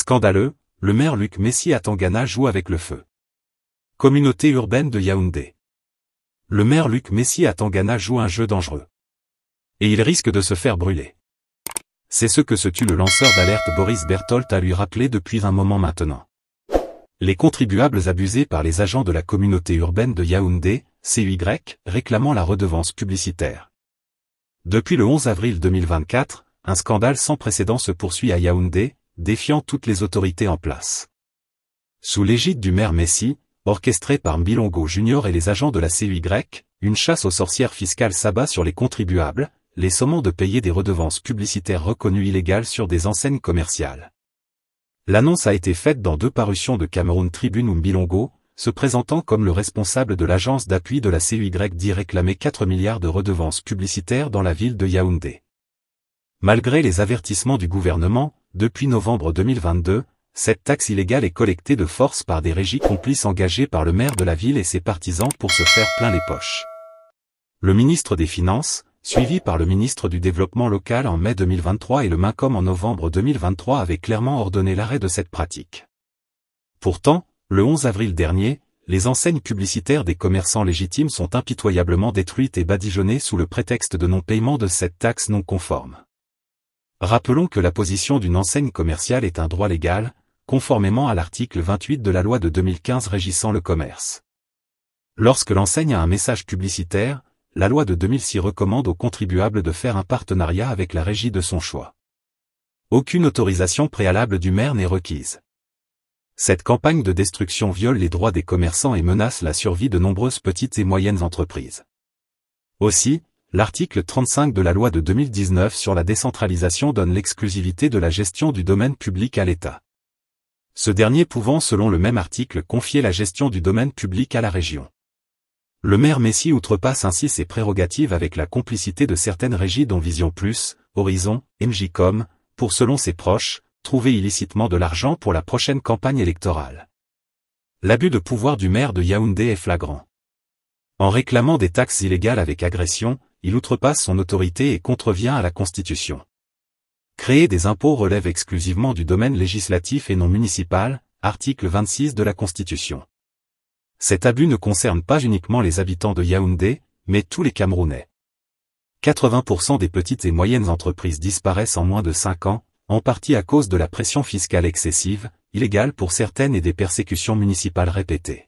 Scandaleux, le maire Luc Messi à Tangana joue avec le feu. Communauté urbaine de Yaoundé. Le maire Luc Messi à Tangana joue un jeu dangereux. Et il risque de se faire brûler. C'est ce que se tue le lanceur d'alerte Boris Berthold à lui rappeler depuis un moment maintenant. Les contribuables abusés par les agents de la communauté urbaine de Yaoundé, CUY, réclamant la redevance publicitaire. Depuis le 11 avril 2024, un scandale sans précédent se poursuit à Yaoundé, défiant toutes les autorités en place. Sous l'égide du maire Messi, orchestré par Mbilongo Junior et les agents de la CUY, une chasse aux sorcières fiscales s'abat sur les contribuables, les sommant de payer des redevances publicitaires reconnues illégales sur des enseignes commerciales. L'annonce a été faite dans 2 parutions de Cameroun Tribune où Mbilongo, se présentant comme le responsable de l'agence d'appui de la CUY, dit réclamer 4 milliards de redevances publicitaires dans la ville de Yaoundé. Malgré les avertissements du gouvernement, depuis novembre 2022, cette taxe illégale est collectée de force par des régies complices engagées par le maire de la ville et ses partisans pour se faire plein les poches. Le ministre des Finances, suivi par le ministre du Développement local en mai 2023 et le MINCOM en novembre 2023 avait clairement ordonné l'arrêt de cette pratique. Pourtant, le 11 avril dernier, les enseignes publicitaires des commerçants légitimes sont impitoyablement détruites et badigeonnées sous le prétexte de non-paiement de cette taxe non conforme. Rappelons que la position d'une enseigne commerciale est un droit légal, conformément à l'article 28 de la loi de 2015 régissant le commerce. Lorsque l'enseigne a un message publicitaire, la loi de 2006 recommande aux contribuables de faire un partenariat avec la régie de son choix. Aucune autorisation préalable du maire n'est requise. Cette campagne de destruction viole les droits des commerçants et menace la survie de nombreuses petites et moyennes entreprises. Aussi, l'article 35 de la loi de 2019 sur la décentralisation donne l'exclusivité de la gestion du domaine public à l'État. Ce dernier pouvant selon le même article confier la gestion du domaine public à la région. Le maire Messi outrepasse ainsi ses prérogatives avec la complicité de certaines régies dont Vision Plus, Horizon, MJCOM, pour selon ses proches, trouver illicitement de l'argent pour la prochaine campagne électorale. L'abus de pouvoir du maire de Yaoundé est flagrant. En réclamant des taxes illégales avec agression, il outrepasse son autorité et contrevient à la Constitution. Créer des impôts relève exclusivement du domaine législatif et non municipal, article 26 de la Constitution. Cet abus ne concerne pas uniquement les habitants de Yaoundé, mais tous les Camerounais. 80% des petites et moyennes entreprises disparaissent en moins de 5 ans, en partie à cause de la pression fiscale excessive, illégale pour certaines et des persécutions municipales répétées.